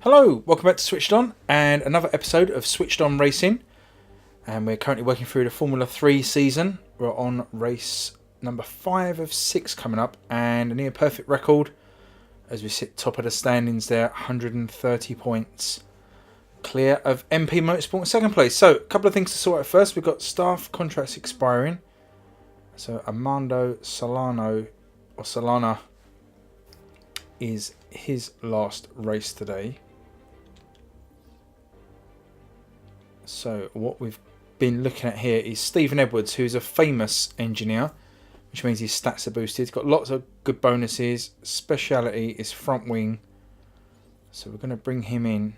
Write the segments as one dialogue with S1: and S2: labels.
S1: Hello, welcome back to Switched On and another episode of Switched On Racing. And we're currently working through the Formula 3 season. We're on race number 5 of 6 coming up, and a near perfect record as we sit top of the standings there, 130 points clear of MP Motorsport in second place. So, a couple of things to sort out first. We've got staff contracts expiring. So, Armando Solana is his last race today. So what we've been looking at here is Stephen Edwards, who's a famous engineer, which means his stats are boosted. He's got lots of good bonuses. Speciality is front wing. So we're going to bring him in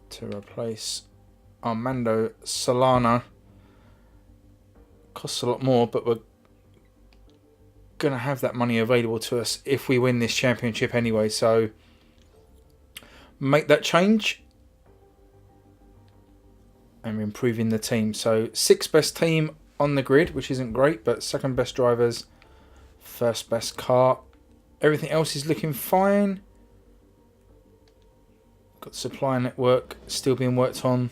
S1: to replace Armando Solana. Costs a lot more, but we're going to have that money available to us if we win this championship anyway. So make that change. And we're improving the team. So 6th best team on the grid, which isn't great, but 2nd best drivers, 1st best car. Everything else is looking fine. Got the supply network still being worked on.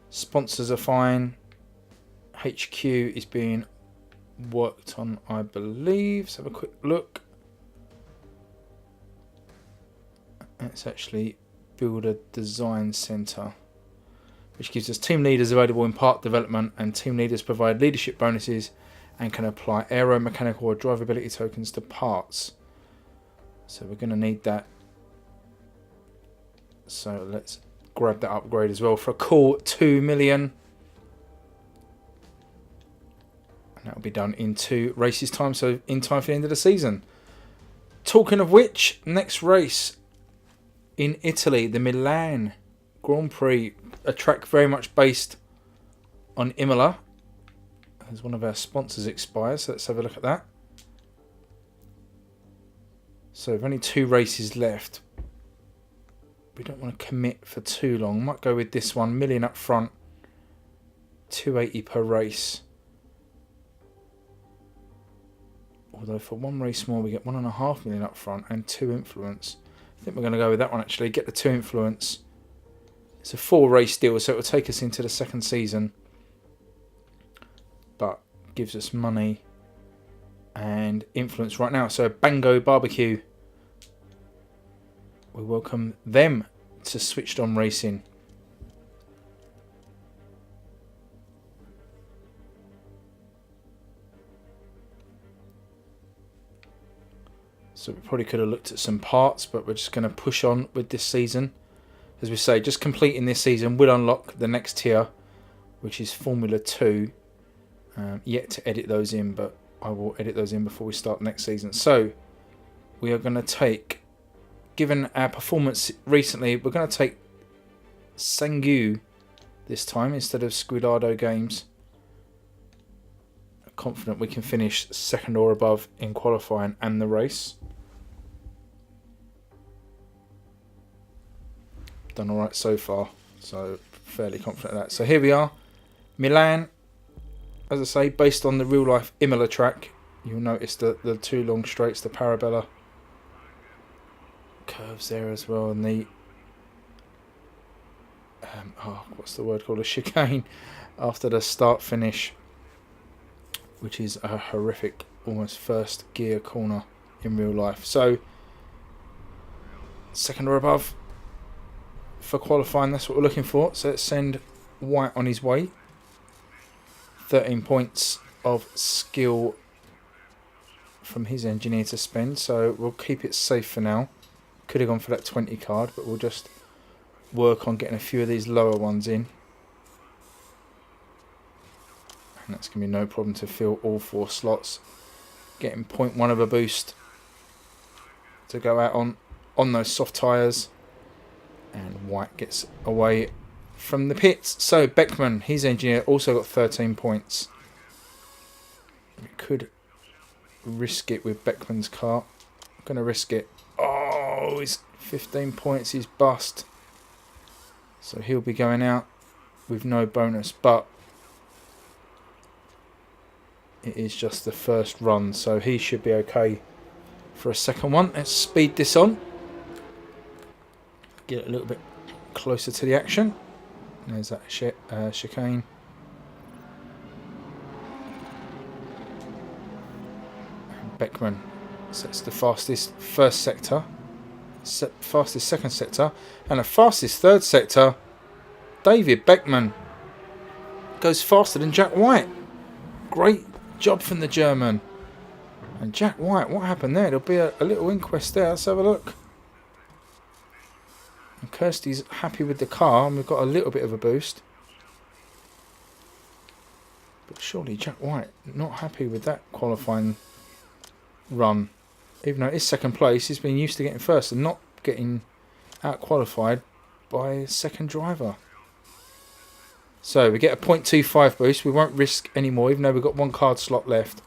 S1: Sponsors are fine. HQ is being worked on, I believe. Let's have a quick look. It's actually Builder Design Centre, which gives us team leaders available in part development, and team leaders provide leadership bonuses and can apply aero, mechanical or drivability tokens to parts. So we're going to need that. So let's grab that upgrade as well for a cool 2 million. And that will be done in 2 races time, so in time for the end of the season. Talking of which, next race in Italy, the Milan Grand Prix, a track very much based on Imola, as one of our sponsors expires. So let's have a look at that. So we've only 2 races left. We don't want to commit for too long. Might go with this one, million up front, 280 per race. Although for 1 race more we get 1.5 million up front and 2 influence. I think we're going to go with that one actually, get the 2 influence. It's a 4 race deal, so it will take us into the 2nd season, but gives us money and influence right now. So Bango Barbecue, we welcome them to Switched On Racing. So we probably could have looked at some parts, but we're just going to push on with this season. As we say, just completing this season will unlock the next tier, which is Formula 2. Yet to edit those in, but I will edit those in before we start next season. So we are going to take, given our performance recently, we're going to take Sangu this time instead of Squidado Games. I'm confident we can finish 2nd or above in qualifying and the race. Done alright so far, so fairly confident of that. So here we are, Milan, as I say, based on the real life Imola track. You'll notice the 2 long straights, the Parabella curves there as well, and the what's the word called, a chicane after the start finish, which is a horrific almost first gear corner in real life. So 2nd or above for qualifying, that's what we're looking for. So let's send White on his way. 13 points of skill from his engineer to spend, so we'll keep it safe for now. Could have gone for that 20 card, but we'll just work on getting a few of these lower ones in, and that's going to be no problem to fill all 4 slots. Getting 0.1 of a boost to go out on those soft tyres. And White gets away from the pits. So Beckman, his engineer, also got 13 points. We could risk it with Beckman's car. I'm going to risk it. Oh, he's 15 points. He's bust. So he'll be going out with no bonus. But it is just the first run, so he should be okay for a second one. Let's speed this on. get a little bit closer to the action. There's that chicane. And Beckman sets the fastest first sector, fastest second sector, and the fastest third sector. David Beckman goes faster than Jack White. Great job from the German. And Jack White, what happened there? There'll be a little inquest there. Let's have a look. And Kirsty's happy with the car, and we've got a little bit of a boost. But surely Jack White not happy with that qualifying run. Even though it's second place, he's been used to getting first and not getting out-qualified by a second driver. So we get a 0.25 boost. We won't risk any more, even though we've got one card slot left.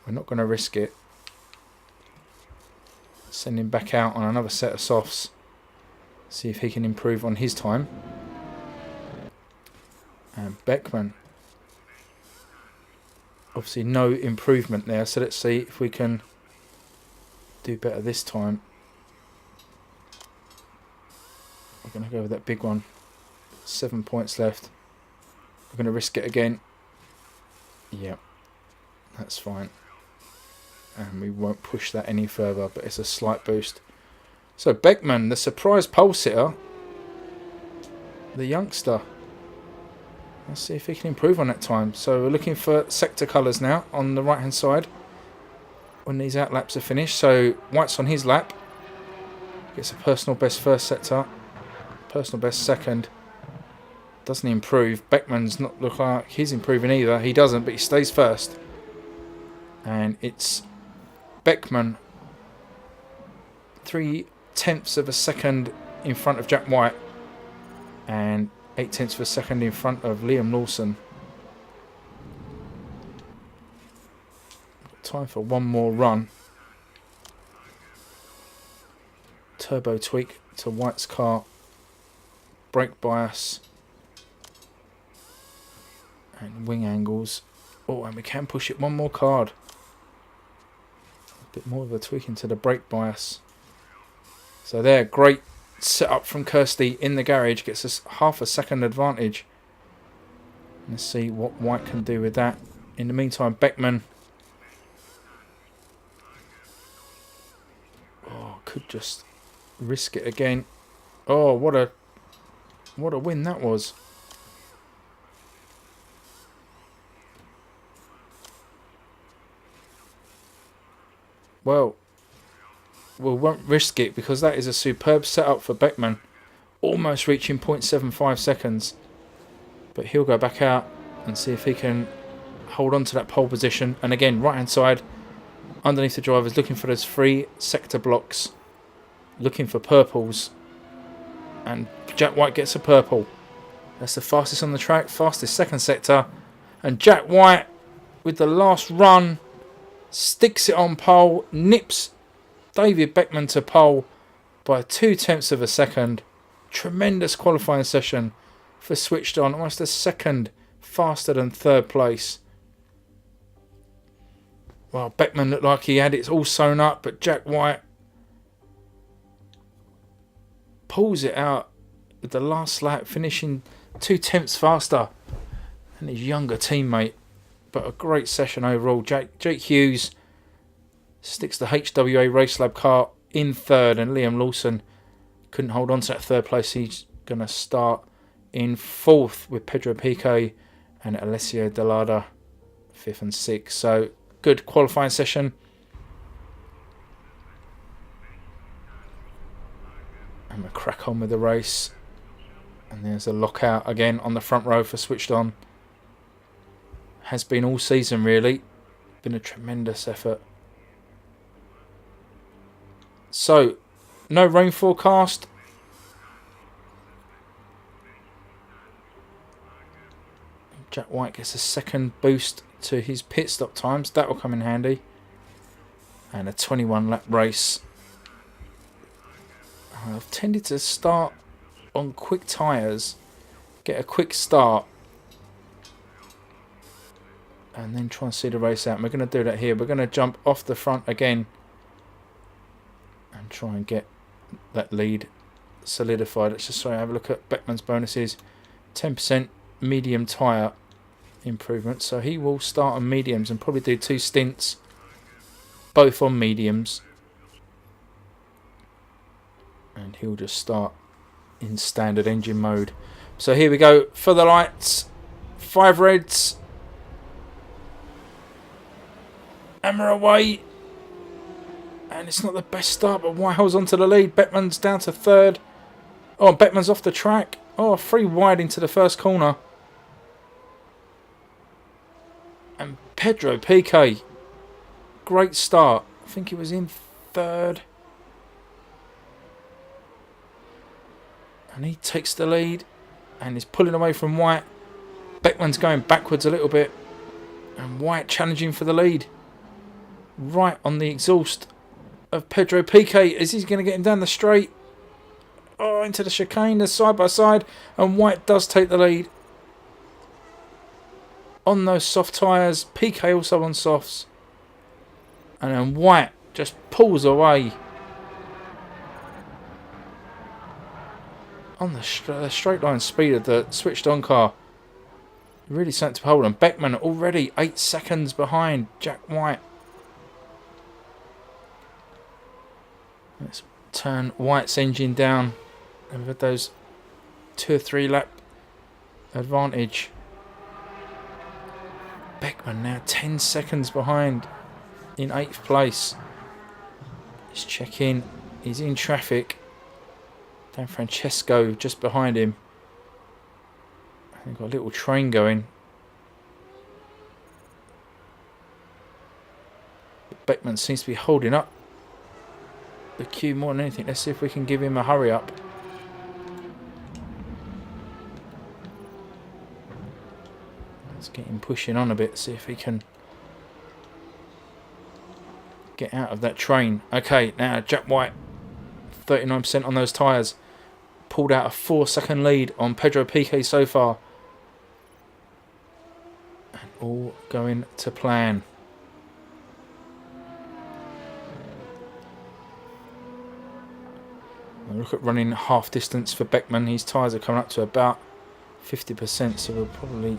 S1: We're not going to risk it. Send him back out on another set of softs. See if he can improve on his time. And Beckman. Obviously no improvement there. So let's see if we can do better this time. We're going to go with that big one. 7 points left. We're going to risk it again. Yep. That's fine. And we won't push that any further, but it's a slight boost. So Beckman, the surprise pole sitter, the youngster. Let's see if he can improve on that time. So we're looking for sector colours now on the right hand side when these out laps are finished. So White's on his lap. Gets a personal best first sector. Personal best second. Doesn't he improve? Beckman's not look like he's improving either. He doesn't, but he stays first. And it's Beckman 0.3 of a second in front of Jack White and 0.8 of a second in front of Liam Lawson. Time for one more run. Turbo tweak to White's car. Brake bias. And wing angles. Oh, and we can push it one more card. A bit more of a tweak into the brake bias. So there, great setup from Kirsty in the garage. Gets us half a second advantage. Let's see what White can do with that. In the meantime, Beckman. Oh, could just risk it again. Oh, what a win that was. Well, we won't risk it because that is a superb setup for Beckman. Almost reaching 0.75 seconds. But he'll go back out and see if he can hold on to that pole position. And again, right hand side, underneath the drivers, looking for those 3 sector blocks. Looking for purples. And Jack White gets a purple. That's the fastest on the track, fastest second sector. And Jack White, with the last run, sticks it on pole, nips David Beckman to pole by 0.2 of a second. Tremendous qualifying session for Switched On, almost a second faster than third place. Well, Beckman looked like he had it all sewn up, but Jack White pulls it out with the last lap, finishing 0.2 faster than his younger teammate. But a great session overall. Jake Hughes sticks the HWA Race Lab car in third, and Liam Lawson couldn't hold on to that third place. He's going to start in fourth with Pedro Piquet and Alessio Delada 5th and 6th. So good qualifying session. And we'll crack on with the race. And there's a lockout again on the front row for Switched On. Has been all season really. Been a tremendous effort. So, no rain forecast. Jack White gets a second boost to his pit stop times. That will come in handy. And a 21 lap race. I've tended to start on quick tyres. Get a quick start. And then try and see the race out. And we're going to do that here. We're going to jump off the front again. And try and get that lead solidified. Let's just have a look at Beckman's bonuses. 10% medium tyre improvement. So he will start on mediums and probably do 2 stints, both on mediums. And he'll just start in standard engine mode. So here we go for the lights. 5 reds. Hammer away. And it's not the best start, but White holds onto the lead. Beckman's down to 3rd. Oh, Beckman's off the track. Oh, 3 wide into the first corner. And Pedro Piquet. Great start. I think he was in 3rd. And he takes the lead. And is pulling away from White. Beckman's going backwards a little bit. And White challenging for the lead. Right on the exhaust of Pedro Piquet. Is he going to get him down the straight? Oh, into the chicane. They're side by side. And White does take the lead. On those soft tyres. Piquet also on softs. And then White just pulls away. On the straight line speed of the switched on car. Really something to hold on. Beckman already 8 seconds behind Jack White. Let's turn White's engine down. And we've had those 2 or 3 lap advantage. Beckman now 10 seconds behind in 8th place. He's checking. He's in traffic. Dan Francesco just behind him. They've got a little train going. Beckman seems to be holding up the queue more than anything. Let's see if we can give him a hurry up. Let's get him pushing on a bit, see if he can get out of that train. Okay, now Jack White, 39% on those tyres. Pulled out a 4-second lead on Pedro Piquet so far. And all going to plan. We'll look at running half distance for Beckman. His tyres are coming up to about 50%, so we'll probably...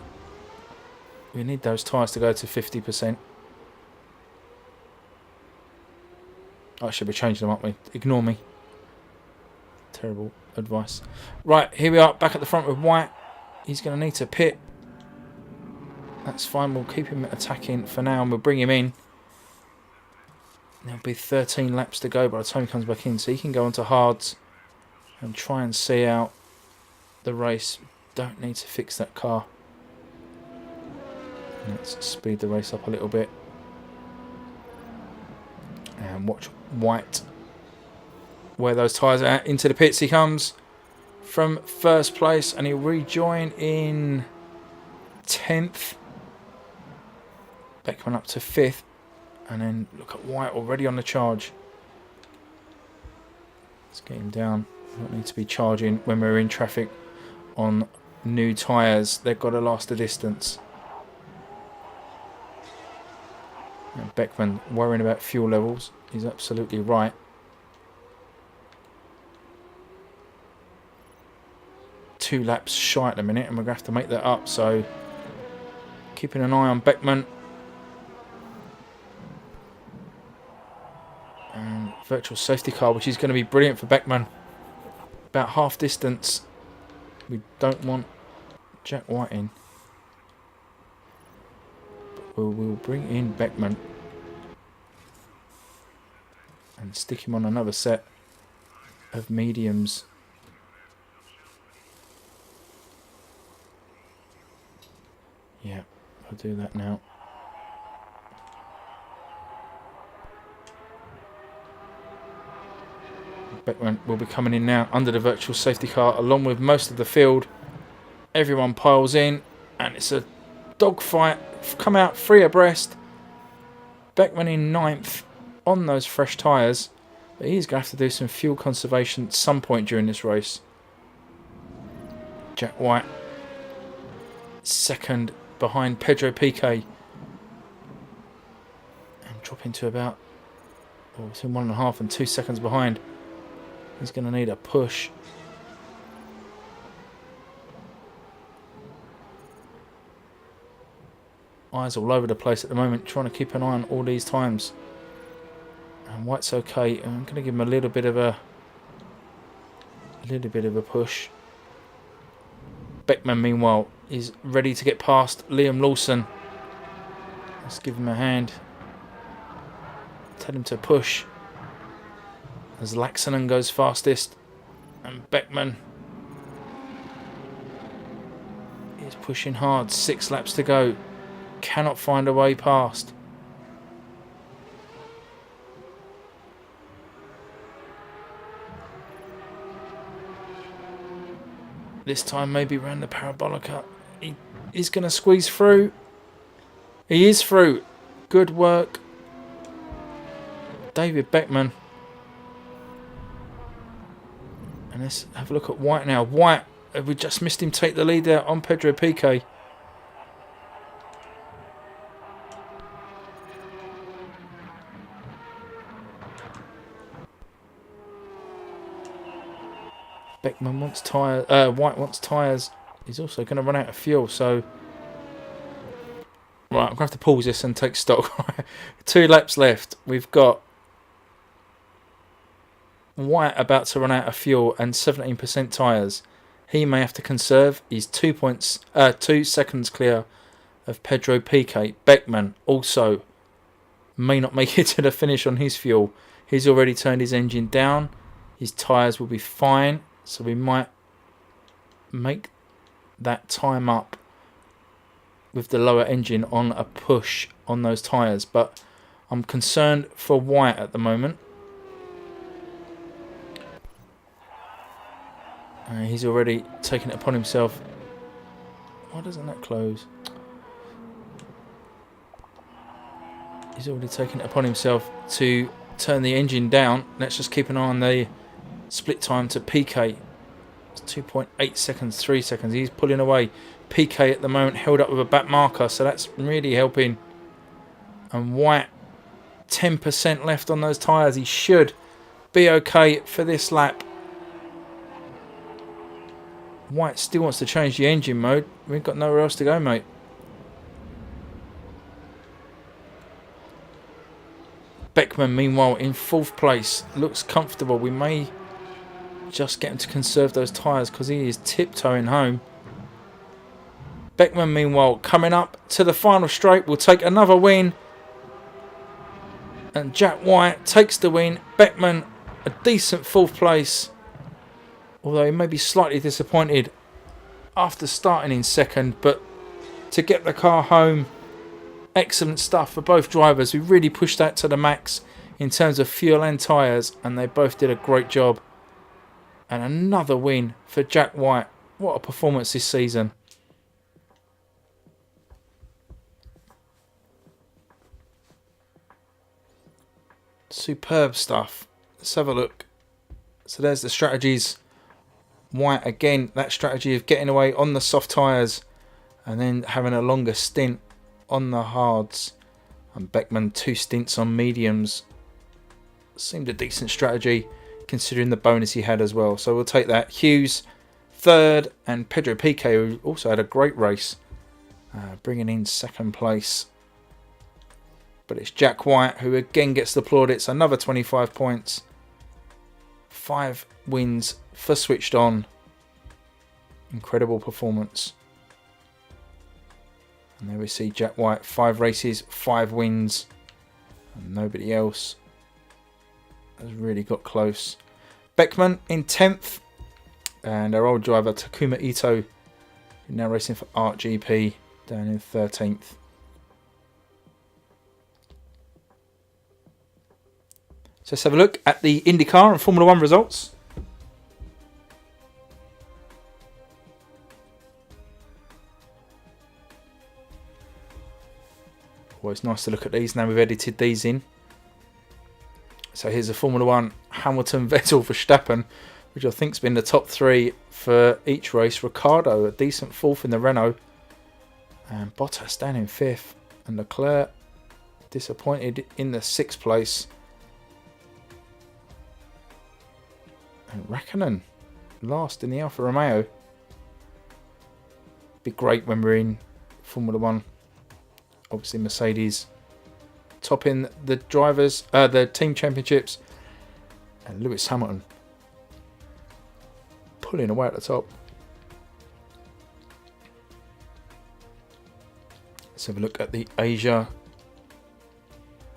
S1: we need those tyres to go to 50%. I should be changing them, aren't we? Ignore me. Terrible advice. Right, here we are, back at the front with White. He's going to need to pit. That's fine, we'll keep him attacking for now and we'll bring him in. There'll be 13 laps to go by the time he comes back in, so he can go onto hards and try and see out the race. Don't need to fix that car. Let's speed the race up a little bit. And watch White where those tyres are at. Into the pits he comes from 1st place, and he'll rejoin in 10th. Beckman up to 5th. And then look at White already on the charge. Let's get him down. We don't need to be charging when we're in traffic on new tyres. They've got to last a distance. And Beckman worrying about fuel levels. He's absolutely right. Two laps shy at the minute, and we're going to have to make that up. So keeping an eye on Beckman. And virtual safety car, which is going to be brilliant for Beckman. About half distance. We don't want Jack White in. But we'll bring in Beckman and stick him on another set of mediums. Yeah, I'll do that now. Beckman will be coming in now under the virtual safety car along with most of the field. Everyone piles in and it's a dogfight. Come out 3 abreast. Beckman in 9th on those fresh tyres, but he's going to have to do some fuel conservation at some point during this race. Jack White 2nd behind Pedro Piquet and dropping to about between 1.5 and 2 seconds behind He's going to need a push. Eyes all over the place at the moment, trying to keep an eye on all these times. And White's okay. I'm going to give him a little bit of a push. Beckman, meanwhile, is ready to get past Liam Lawson. Let's give him a hand. Tell him to push. As Laxonen goes fastest. And Beckman is pushing hard. 6 laps to go. Cannot find a way past. This time maybe around the parabolica. He is going to squeeze through. He is through. Good work. David Beckman. And let's have a look at White now. White, we just missed him take the lead there on Pedro Piquet. Beckman wants tyres. White wants tyres. He's also going to run out of fuel, so... Right, I'm going to have to pause this and take stock. 2 laps left. We've got White about to run out of fuel and 17% tyres. He may have to conserve. He's 2 seconds clear of Pedro Piquet. Beckman also may not make it to the finish on his fuel. He's already turned his engine down. His tyres will be fine. So we might make that time up with the lower engine on a push on those tyres. But I'm concerned for White at the moment. He's already taken it upon himself. Why doesn't that close? He's already taken it upon himself to turn the engine down. Let's just keep an eye on the split time to Piquet. It's 2.8 seconds, 3 seconds. He's pulling away. Piquet at the moment held up with a back marker, so that's really helping. And White, 10% left on those tyres. He should be okay for this lap. White still wants to change the engine mode. We've got nowhere else to go, mate. Beckman, meanwhile, in 4th place. Looks comfortable. We may just get him to conserve those tyres because he is tiptoeing home. Beckman, meanwhile, coming up to the final straight, will take another win. And Jack White takes the win. Beckman, a decent 4th place. Although he may be slightly disappointed after starting in 2nd. But to get the car home, excellent stuff for both drivers. We really pushed that to the max in terms of fuel and tyres. And they both did a great job. And another win for Jack White. What a performance this season. Superb stuff. Let's have a look. So there's the strategies. White again, that strategy of getting away on the soft tyres and then having a longer stint on the hards. And Beckman 2 stints on mediums. Seemed a decent strategy considering the bonus he had as well. So we'll take that. Hughes 3rd and Pedro Piquet, who also had a great race, bringing in 2nd place. But it's Jack White who again gets the plaudits. Another 25 points. 5 wins for Switched On. Incredible performance. And there we see Jack White. 5 races, 5 wins. And nobody else has really got close. Beckman in 10th. And our old driver Takuma Ito, now racing for Art GP, down in 13th. So let's have a look at the IndyCar and Formula 1 results. Always nice to look at these now we've edited these in. So here's the Formula 1 Hamilton, Vettel, Verstappen, which I think's been the top 3 for each race. Ricciardo, a decent 4th in the Renault. And Bottas down in 5th. And Leclerc disappointed in the 6th place. And Raikkonen, last in the Alfa Romeo. Be great when we're in Formula 1. Obviously Mercedes topping the the team championships. And Lewis Hamilton pulling away at the top. Let's have a look at the Asia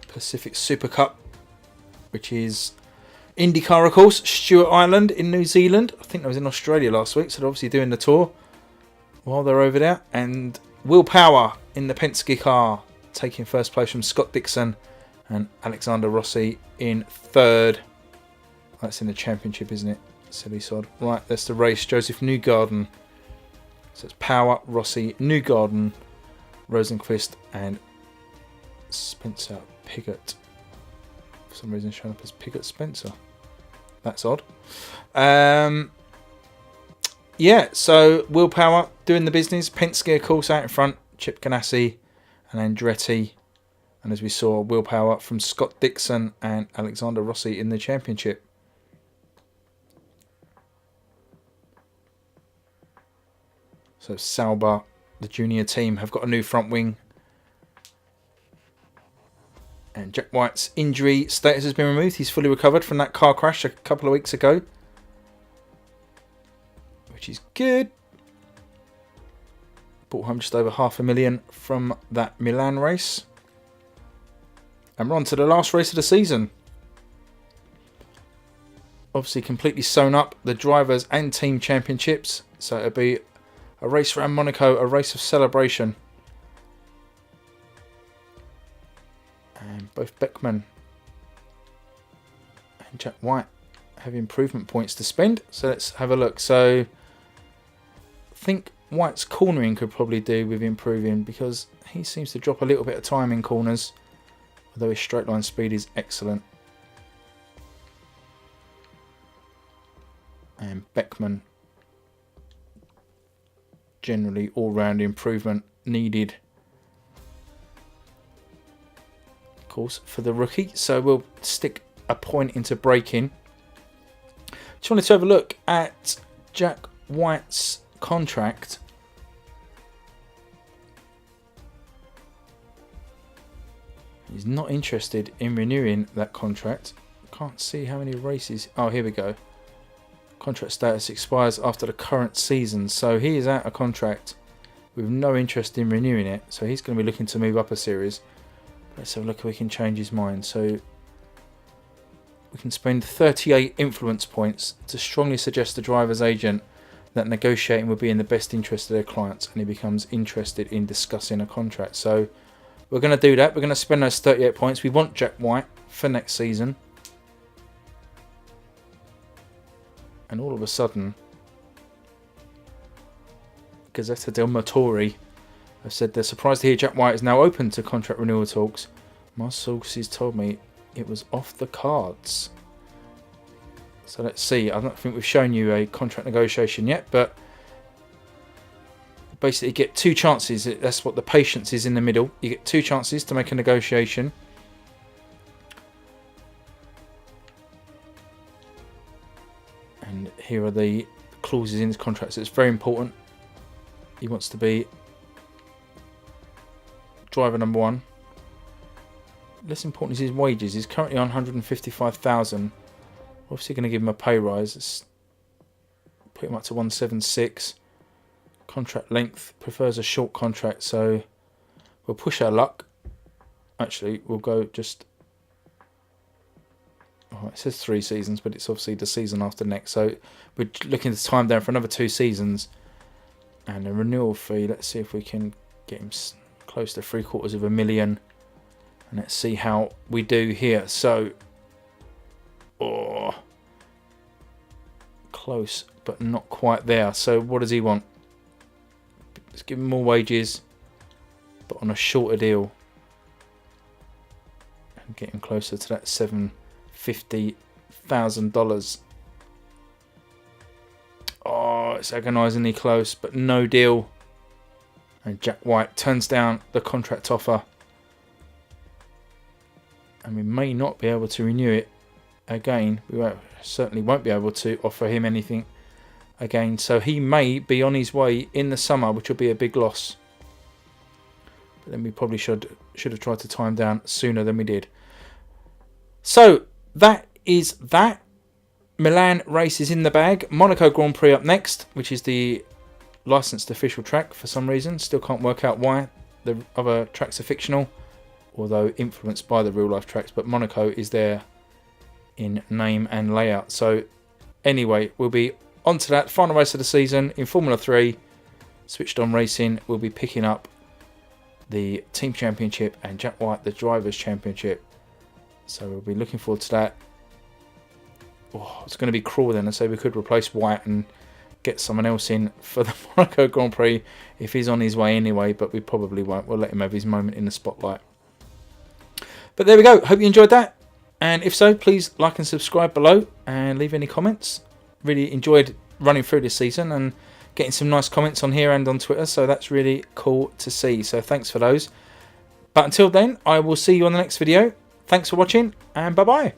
S1: Pacific Super Cup, which is IndyCar, of course, Stewart Island in New Zealand. I think I was in Australia last week, so they're obviously doing the tour while they're over there. And Will Power in the Penske car, taking first place from Scott Dixon, and Alexander Rossi in third. That's in the championship, isn't it? Silly sod. Right, that's the race. Joseph Newgarden. So it's Power, Rossi, Newgarden, Rosenqvist, and Spencer Pigot. For some reason, showing up as Pigot Spencer. That's odd. Yeah, so Will Power doing the business. Penske, of course, out in front. Chip Ganassi and Andretti. And as we saw, Will Power from Scott Dixon and Alexander Rossi in the championship. So Sauber, the junior team, have got a new front wing. And Jack White's injury status has been removed. He's fully recovered from that car crash a couple of weeks ago, which is good. Brought home just over $500,000 from that Milan race. And we're on to the last race of the season. Obviously completely sewn up the drivers and team championships. So it'll be a race around Monaco, a race of celebration. And both Beckman and Jack White have improvement points to spend. So let's have a look. So I think White's cornering could probably do with improving, because he seems to drop a little bit of time in corners, although his straight line speed is excellent. And Beckman, generally all-round improvement needed, of course, for the rookie. So we'll stick a point into braking. Just wanted to have a look at Jack White's contract. He's not interested in renewing that contract. Can't see how many races. Oh, here we go. Contract status expires after the current season. So he is out of contract with no interest in renewing it. So he's going to be looking to move up a series. Let's have a look if we can change his mind. So we can spend 38 influence points to strongly suggest the driver's agent that negotiating would be in the best interest of their clients, and he becomes interested in discussing a contract. So we're going to do that. We're going to spend those 38 points. We want Jack White for next season. And all of a sudden, Gazzetta del Motore have said they're surprised to hear Jack White is now open to contract renewal talks. My sources told me it was off the cards. So let's see. I don't think we've shown you a contract negotiation yet, but basically you get two chances. That's what the patience is in the middle. You get two chances to make a negotiation. And here are the clauses in his contract. So it's very important. He wants to be driver number one. Less important is his wages. He's currently on $155,000. Obviously going to give him a pay rise. It's put him up to 176. Contract length, prefers a short contract, so we'll push our luck. Actually, we'll go just... Oh, it says 3 seasons, but it's obviously the season after next. So we're looking to time down for another 2 seasons. And a renewal fee, let's see if we can get him close to $750,000. And let's see how we do here. So, close, but not quite there. So what does he want? Let's give him more wages, but on a shorter deal. And get him closer to that $750,000. Oh, it's agonisingly close, but no deal. And Jack White turns down the contract offer. And we may not be able to renew it again. We won't certainly won't be able to offer him anything again. So he may be on his way in the summer, which will be a big loss. But then we probably should have tried to tie him down sooner than we did. So that is that. Milan race is in the bag. Monaco Grand Prix up next, which is the licensed official track for some reason. Still can't work out why. The other tracks are fictional, although influenced by the real life tracks. But Monaco is there in name and layout. So anyway, we'll be on to that final race of the season in Formula 3. Switched On Racing will be picking up the Team Championship and Jack White the Drivers' Championship. So we'll be looking forward to that. Oh, it's going to be cruel then. I say we could replace White and get someone else in for the Monaco Grand Prix if he's on his way anyway, but we probably won't. We'll let him have his moment in the spotlight. But there we go. Hope you enjoyed that. And if so, please like and subscribe below and leave any comments. Really enjoyed running through this season and getting some nice comments on here and on Twitter, so that's really cool to see. So thanks for those. But until then, I will see you on the next video. Thanks for watching, and bye-bye.